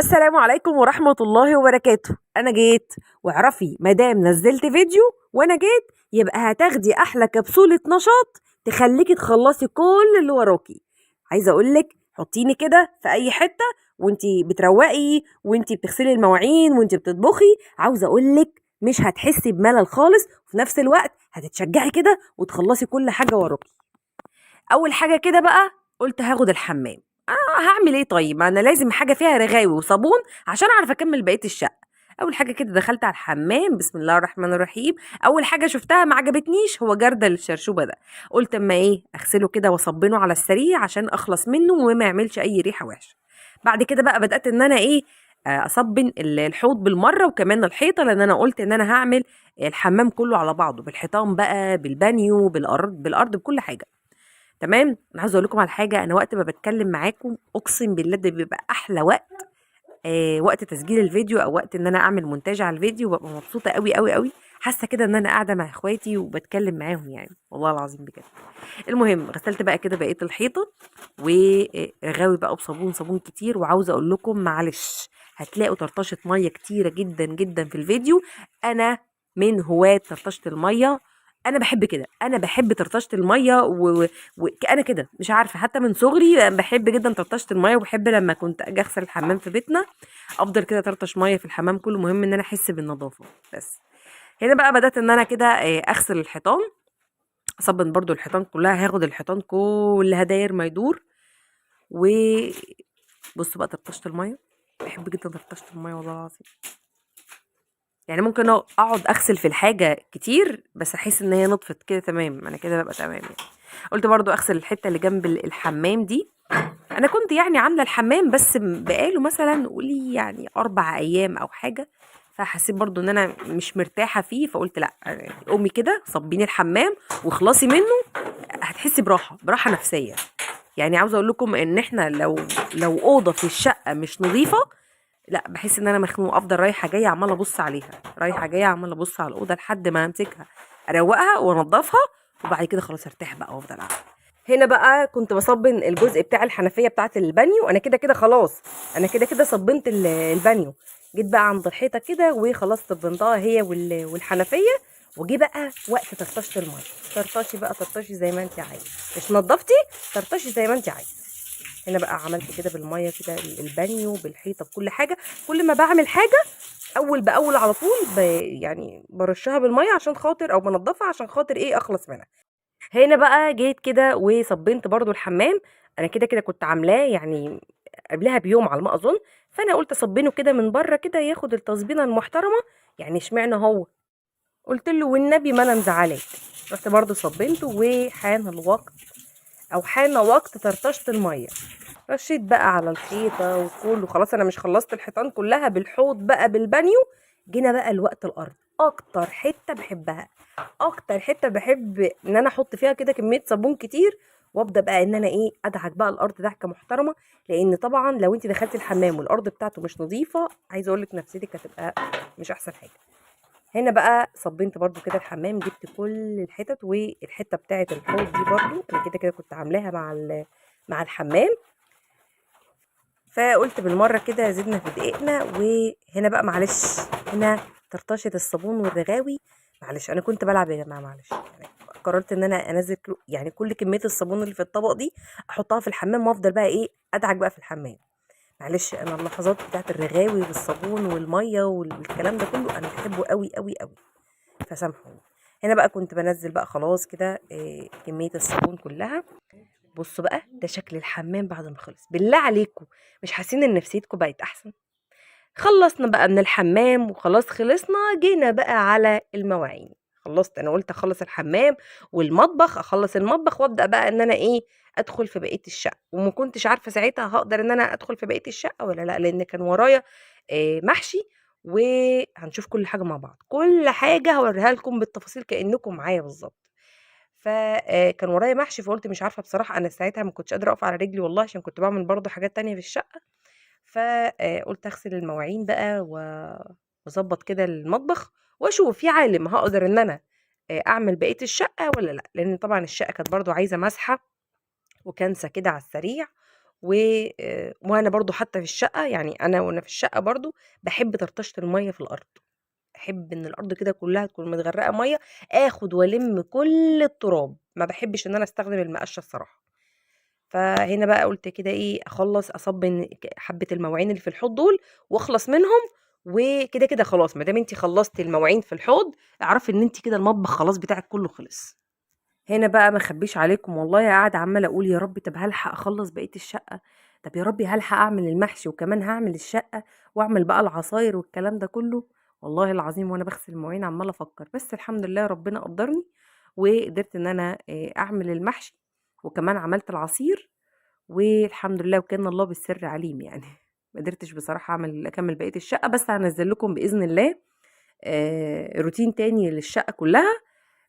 السلام عليكم ورحمة الله وبركاته. أنا جيت، واعرفي مادام نزلت فيديو وأنا جيت يبقى هتاخدي أحلى كبسولة نشاط تخليكي تخلصي كل اللي وراكي. عايزة أقولك حطيني كده في أي حتة وانتي بتروقي وانتي بتغسلي المواعين وانتي بتطبخي. عاوزة أقولك مش هتحسي بملل خالص، وفي نفس الوقت هتتشجعي كده وتخلصي كل حاجة وراكي. اول حاجه كده بقى قلت هاخد الحمام. هعمل ايه؟ طيب انا لازم حاجه فيها رغاوي وصابون عشان اعرف اكمل بقيه الشقه. اول حاجه كده دخلت على الحمام، بسم الله الرحمن الرحيم. اول حاجه شفتها ما عجبتنيش هو جردل الشرشوبه ده. قلت اما ايه اغسله كده واصبنه على السريع عشان اخلص منه وما يعملش اي ريحه وحشه. بعد كده بقى بدات ان انا ايه اصبن الحوض بالمره وكمان الحيطه، لان انا قلت ان انا هعمل الحمام كله على بعضه، بالحيطان بقى، بالبانيو، بالارض بكل حاجه. تمام. انا عاوزه اقول لكم على حاجه، انا وقت ما بتكلم معاكم اقسم بالله ده بيبقى احلى وقت. وقت تسجيل الفيديو او وقت ان انا اعمل مونتاج على الفيديو ببقى مبسوطه قوي قوي قوي، حاسه كده ان انا قاعده مع اخواتي وبتكلم معاهم يعني، والله العظيم بجد. المهم غسلت بقى كده بقيه الحيطه ورغاوي بقى بصابون، صابون كتير. وعاوزه اقول لكم معلش هتلاقوا طرطشه ميه كتيره جدا جدا في الفيديو. انا من هواة طرطشه الميه، انا بحب كده، انا بحب طرطشه الميه وانا كده مش عارفه، حتى من صغري بحب جدا طرطشه الميه، وبحب لما كنت اجي اغسل الحمام في بيتنا افضل كده طرطش ميه في الحمام كله، مهم ان انا احس بالنظافه بس. هنا بقى بدات ان انا كده اغسل الحيطان، اصبن برضو الحيطان كلها، هاخد الحيطان كلها داير ما يدور. وبصوا بقى طرطشه الميه، بحب جدا طرطشه الميه والله العظيم. يعني ممكن اقعد اغسل في الحاجه كتير بس احس ان هي نطفت كده تمام، انا كده ببقى تمام يعني. قلت برضو اغسل الحته اللي جنب الحمام دي. انا كنت يعني عامله الحمام بس بقاله مثلا قولي يعني 4 ايام او حاجه، فحسيت برضو ان انا مش مرتاحه فيه، فقلت لا، قومي كده صبيني الحمام واخلصي منه، هتحسي براحه نفسيه. يعني عاوزه اقول لكم ان احنا لو اوضه في الشقه مش نظيفه، لا بحس ان انا مخنوقه، افضل رايحه جايه عماله ابص عليها، رايحه جايه عماله ابص على الاوضه لحد ما امسكها اروقها وانضفها، وبعد كده خلاص ارتاح بقى وافضل قاعده. هنا بقى كنت بصبن الجزء بتاع الحنفيه بتاعه البانيو، انا كده كده خلاص، انا كده كده صبنت البانيو. جيت بقى عند الحيطه كده وخلاص صبنتها هي والحنفيه. وجي بقى وقت طرطشه الميه، طرطشي بقى طرطشي زي ما انت عايزه، مش نضفتي طرطشي زي ما انت عايزه. هنا بقى عملت كده بالميه كده البانيو بالحيطه بكل حاجه. كل ما بعمل حاجه اول باول على طول يعني برشها بالميه عشان خاطر، او بنضفها عشان خاطر ايه اخلص منها. هنا بقى جيت كده وصبنت برضو الحمام، انا كده كده كنت عاملاه يعني قبلها بيوم على ما اظن، فانا قلت اصبنه كده من بره كده ياخد التصبينه المحترمه. يعني اشمعنى هو، قلت له والنبي ما انا مزعلاك. رحت برضو صبنته وحان الوقت، او حان وقت طرطشه الميه. رشيت بقى على الحيطه وكله خلاص، انا مش خلصت الحيطان كلها بالحوض بقى بالبانيو. جينا بقى لوقت الارض، اكتر حته بحبها، اكتر حته بحب ان انا احط فيها كده كميه صابون كتير، وابدا بقى ان انا ايه ادعك بقى الارض دعكه محترمه. لان طبعا لو انت دخلتي الحمام والارض بتاعته مش نظيفه، عايزه اقول لك نفسيتك هتبقى مش احسن حاجه. هنا بقى صبنت برضو كده الحمام، جبت كل الحتت، والحته بتاعه الحوض دي برضو انا كده كده كنت عاملاها مع الحمام. فقلت بالمره كده زدنا في دقيقنا. وهنا بقى معلش، هنا طرطشه الصابون والرغاوي، معلش انا كنت بلعب يا جماعه، معلش يعني قررت ان انا انزل يعني كل كميه الصابون اللي في الطبق دي احطها في الحمام، وافضل بقى ايه ادعك بقى في الحمام. معلش انا اللحظات بتاعت الرغاوي والصابون والميه والكلام ده كله انا بحبه قوي قوي قوي، فسامحوني. هنا بقى كنت بنزل بقى خلاص كده كميه الصابون كلها. بصوا بقى ده شكل الحمام بعد ما خلص، بالله عليكم مش حاسين ان نفسيتكم بقت احسن؟ خلصنا بقى من الحمام وخلاص خلصنا، جينا بقى على المواعين. خلصت، انا قلت اخلص الحمام والمطبخ، اخلص المطبخ وابدا بقى ان انا ايه ادخل في بقيه الشقه. وما كنتش عارفه ساعتها هقدر ان انا ادخل في بقيه الشقه ولا لا، لان كان ورايا محشي، وهنشوف كل حاجه مع بعض، كل حاجه هوريها لكم بالتفاصيل كانكم معايا بالظبط. فكان ورايا محشي، فقلت مش عارفه بصراحه، انا ساعتها ما كنتش قادره اقف على رجلي والله، عشان كنت بعمل برضو حاجات تانية في الشقه. فقلت اغسل المواعين بقى واظبط كده المطبخ، واشوف في عالم هقدر ان انا اعمل بقيه الشقه ولا لا، لان طبعا الشقه كانت برضو عايزه مسحه وكنسه كده على السريع. وانا برضو حتى في الشقه، يعني انا وانا في الشقه برضو بحب طرطشه الميه في الارض. احب ان الارض كده كلها تكون متغرقه ميه، اخد والم كل التراب. ما بحبش ان انا استخدم المقشه الصراحه. فهنا بقى قلت كده ايه، اخلص اصب حبه المواعين اللي في الحوض دول واخلص منهم. وكده كده خلاص، ما دام انت خلصتي المواعين في الحوض، اعرفي ان انت كده المطبخ خلاص بتاعك كله خلص. هنا بقى ما اخبيش عليكم، والله قاعده عماله اقول يا ربي طب هلحق اخلص بقيه الشقه، طب يا ربي هلحق اعمل المحشي وكمان هعمل الشقه واعمل بقى العصاير والكلام ده كله. والله العظيم وانا بغسل المواعين عماله افكر، بس الحمد لله ربنا قدرني وقدرت ان انا اعمل المحشي وكمان عملت العصير. والحمد لله وكان الله بالسر عليم يعني. ما قدرتش بصراحه اكمل بقيه الشقه، بس هنزل لكم باذن الله روتين تاني للشقه كلها،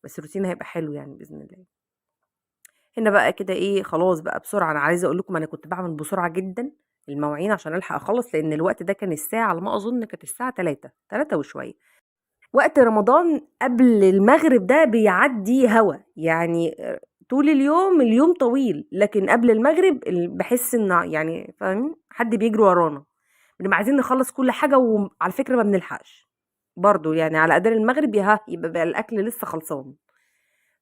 بس الروتين هيبقى حلو يعني باذن الله. هنا بقى كده ايه خلاص بقى بسرعه، انا عايزه اقول لكم انا كنت بعمل بسرعه جدا المواعين عشان الحق اخلص، لان الوقت ده كان الساعه على ما اظن كانت الساعه 3 وشويه. وقت رمضان قبل المغرب ده بيعدي هوا يعني، طول اليوم طويل، لكن قبل المغرب بحس ان يعني فاهمين حد بيجري ورانا، بنبقى عايزين نخلص كل حاجه، وعلى فكره ما بنلحقش برضو يعني على اذان المغرب يبقى بقى الاكل لسه خلصان.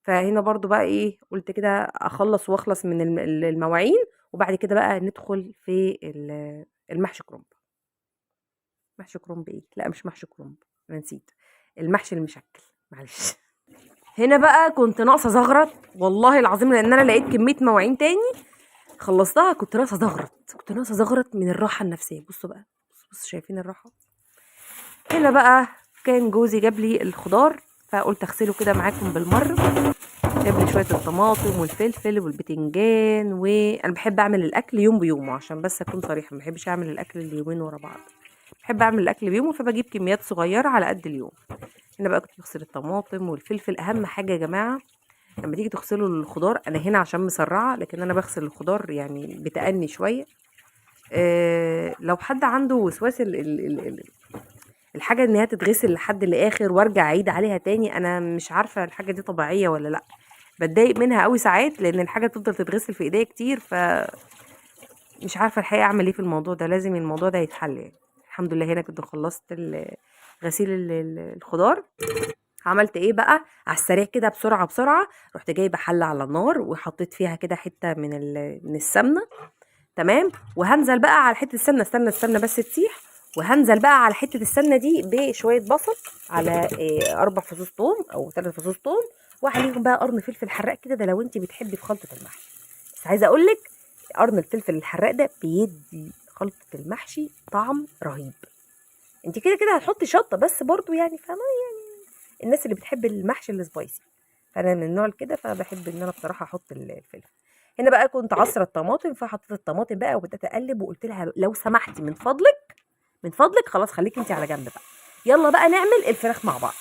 فهنا برضو بقى ايه قلت كده اخلص واخلص من المواعين، وبعد كده بقى ندخل في المحشي كرنب. محشي كرنب ايه؟ لا مش محشي كرنب، انا نسيت، المحشي المشكل، معلش. هنا بقى كنت ناقصه زغرط والله العظيم، لان انا لقيت كميه مواعين تاني خلصتها، كنت ناقصه زغرط من الراحه النفسيه. بصوا بقى، بصوا شايفين الراحه. هنا بقى كان جوزي جاب لي الخضار، فقلت اغسله كده معاكم بالمره. جاب لي شويه الطماطم والفلفل والبتنجان، وانا بحب اعمل الاكل يوم بيومه عشان بس اكون صريحه، ما بحبش اعمل الاكل اليومين ورا بعض، بحب اعمل الاكل بيومه، فبجيب كميات صغيره على قد اليوم. هنا بقى كنت بغسل الطماطم والفلفل. اهم حاجه يا جماعه لما تيجي تغسلوا الخضار، انا هنا عشان مسرعه لكن انا بغسل الخضار يعني بتأني شويه. لو حد عنده وسواس الحاجه ان هي تتغسل لحد الاخر وارجع اعيد عليها تاني، انا مش عارفه الحاجه دي طبيعيه ولا لا، بتضايق منها قوي ساعات لان الحاجه تفضل تتغسل في ايديا كتير، مش عارفه الحقيقه اعمل ايه في الموضوع ده، لازم الموضوع ده يتحل يعني. الحمد لله هنا كنت خلصت غسيل الخضار. عملت ايه بقى على السريع كده بسرعه بسرعه، رحت جايبه حله على النار وحطيت فيها كده حته من السمنه، تمام. وهنزل بقى على حته السمنه، استنى بس تسيح، وهنزل بقى على حته السمنه دي بشويه بصل، على 4 فصوص توم او 3 فصوص توم، وعليهم بقى قرن فلفل حراق كده، ده لو انت بتحبي في خلطه المحشي. بس عايزه اقول لك قرن الفلفل الحراق ده بيدي خلطه المحشي طعم رهيب. انت كده كده هتحطي شطه بس برضو يعني فاهمه، الناس اللي بتحب المحشي السبايسي، فانا من النوع كده، فبحب ان انا بصراحه احط الفلفل. هنا بقى كنت عصره الطماطم، فحطيت الطماطم بقى وبدات اقلب، وقلت لها لو سمحتي من فضلك خلاص خليكي انت على جنب بقى، يلا بقى نعمل الفراخ مع بعض.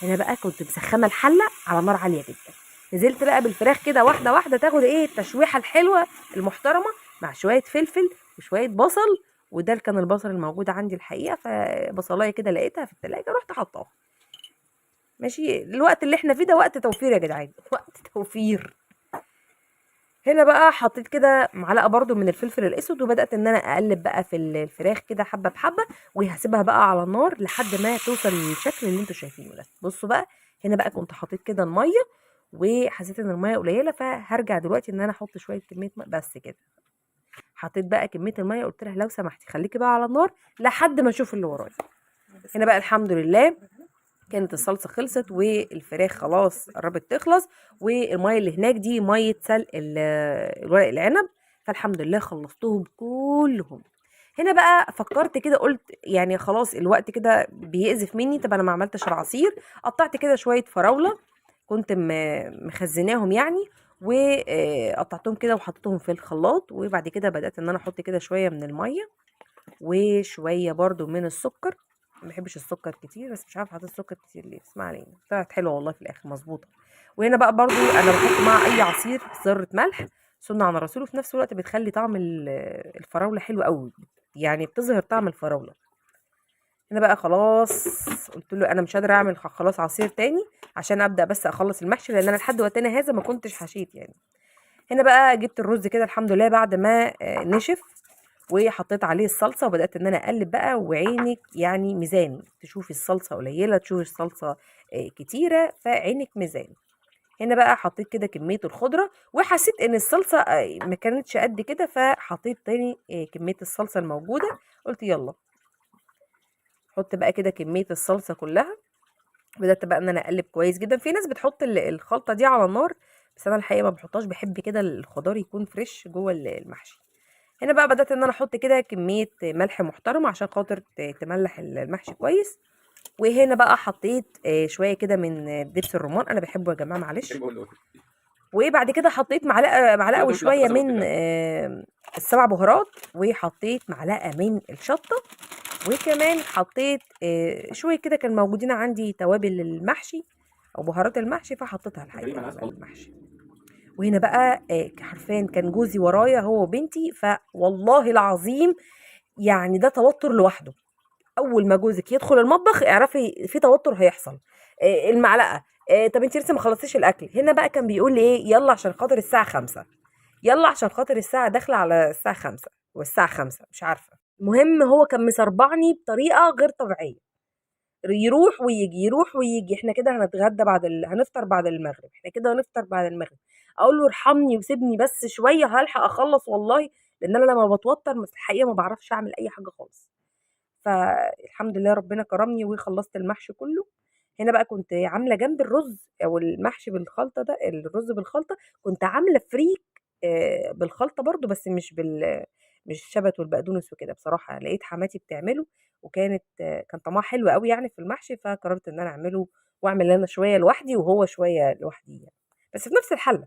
هنا بقى كنت مسخنه الحله على نار عاليه جدا، نزلت بقى بالفراخ كده واحده واحده، تاخد ايه التشويحه الحلوه المحترمه مع شويه فلفل وشويه بصل. وده كان البصل الموجود عندي الحقيقه، فبصلايه كده لقيتها في التلاجة رحت حطاها. ماشي، الوقت اللي احنا فيه ده وقت توفير يا جدعان، وقت توفير. هنا بقى حطيت كده معلقه برضو من الفلفل الاسود، وبدات ان انا اقلب بقى في الفراخ كده حبه بحبه، وهسيبها بقى على النار لحد ما توصل للشكل اللي انتوا شايفينه ده. بصوا بقى هنا بقى كنت حطيت كده الميه، وحسيت ان الميه قليله، فهرجع دلوقتي ان انا احط شويه كميه ماء بس كده. حطيت بقى كميه الميه، قلت لها لو سمحتي خليكي بقى على النار لحد ما اشوف اللي ورايا. هنا بقى الحمد لله كانت الصلصه خلصت والفراخ خلاص قربت تخلص، والميه اللي هناك دي ميه سلق الورق العنب، فالحمد لله خلصتهم كلهم. هنا بقى فكرت كده قلت يعني خلاص الوقت كده بيقذف مني، طب انا ما عملتش العصير. قطعت كده شويه فراوله كنت مخزناهم يعني، وقطعتهم كده وحطيتهم في الخلاط، وبعد كده بدات ان انا احط كده شويه من الميه وشويه برضو من السكر. ما بحبش السكر كتير، بس مش عارفه حطيت سكر كتير ليه، بس ما علينا، طلعت حلوه والله في الاخر مظبوطه. وهنا بقى برضو انا بحط مع اي عصير ذره ملح، سنه على الرسول، وفي نفس الوقت بتخلي طعم الفراوله حلو قوي، يعني بتظهر طعم الفراوله. هنا بقى خلاص قلت له انا مش قادره اعمل خلاص عصير تاني عشان ابدا بس اخلص المحشي، لان انا لحد وقتنا هذا ما كنتش حشيت يعني. هنا بقى جبت الرز كده الحمد لله بعد ما نشف، وحطيت عليه الصلصه وبدات ان انا اقلب بقى، وعينك يعني ميزان، تشوفي الصلصه قليله تشوفي الصلصه كتيره، فعينك ميزان. هنا بقى حطيت كده كميه الخضره، وحسيت ان الصلصه ما كانتش قد كده، فحطيت تاني كميه الصلصه الموجوده. قلت يلا حط بقى كده كميه الصلصه كلها. بدات بقى ان انا اقلب كويس جدا. في ناس بتحط الخلطه دي على النار، بس انا الحقيقه ما بحطهاش، بحب كده الخضار يكون فريش جوه المحشي. هنا بقى بدات ان انا احط كده كميه ملح محترمه عشان خاطر تملح المحشي كويس. وهنا بقى حطيت شويه كده من دبس الرمان، انا بحبه يا جماعه معلش. وبعد كده حطيت معلقه وشويه من السبع بهارات، وحطيت معلقه من الشطه، وكمان حطيت شويه كده كان موجودين عندي توابل المحشي او بهارات المحشي، فحطيتها الحقيقه على المحشي. وهنا بقى حرفيا كان جوزي ورايا هو وبنتي، فوالله العظيم يعني ده توتر لوحده. اول ما جوزك يدخل المطبخ اعرفي في توتر هيحصل. المعلقه، طب انت لسه ما خلصتيش الاكل. هنا بقى كان بيقول لي ايه، يلا عشان خاطر الساعه 5، يلا عشان خاطر الساعه داخله على الساعه 5 والساعه 5 مش عارفه. المهم هو كان مسربعني بطريقه غير طبيعيه، يروح ويجي يروح ويجي. احنا كده هنتغدى هنفطر بعد المغرب، احنا كده هنفطر بعد المغرب. اقول له ارحمني وسيبني بس شويه هلحق اخلص والله، لان انا لما بتوتر في الحقيقه ما بعرفش اعمل اي حاجه خالص. فالحمد لله ربنا كرمني وخلصت المحشي كله. هنا بقى كنت عامله جنب الرز او المحشي بالخلطه ده، الرز بالخلطه، كنت عامله فريك بالخلطه برضو، بس مش الشبت والبقدونس وكده. بصراحه لقيت حماتي بتعمله، وكانت كان طعمها حلو قوي يعني في المحشي، فقررت ان انا اعمله، واعمل انا شويه لوحدي وهو شويه لوحدي يعني، بس في نفس الحله.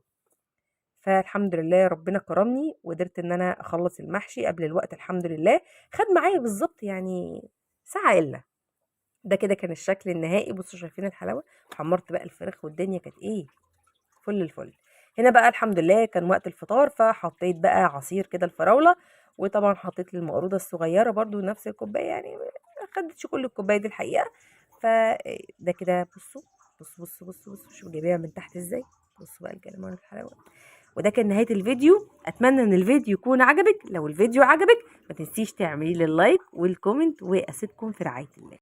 فالحمد لله ربنا كرمني وقدرت ان انا اخلص المحشي قبل الوقت الحمد لله. خد معايا بالظبط يعني ساعه الا. ده كده كان الشكل النهائي. بصوا شايفين الحلاوه، حمرت بقى الفراخ والدنيا كانت ايه، فل الفل. هنا بقى الحمد لله كان وقت الفطار، فحطيت بقى عصير كده الفراوله، وطبعا حطيت لي المقروضه الصغيره برضو نفس الكوبايه، يعني ما خدتش كل الكوبايه دي الحقيقه. فده كده بصوا، بصوا شوفوا جايباها من تحت ازاي. بصوا بقى الجمال الحلاوه. وده كان نهايه الفيديو. اتمنى ان الفيديو يكون عجبك. لو الفيديو عجبك ما تنسيش تعملي لي اللايك والكومنت، واسيبكم في رعايه الله.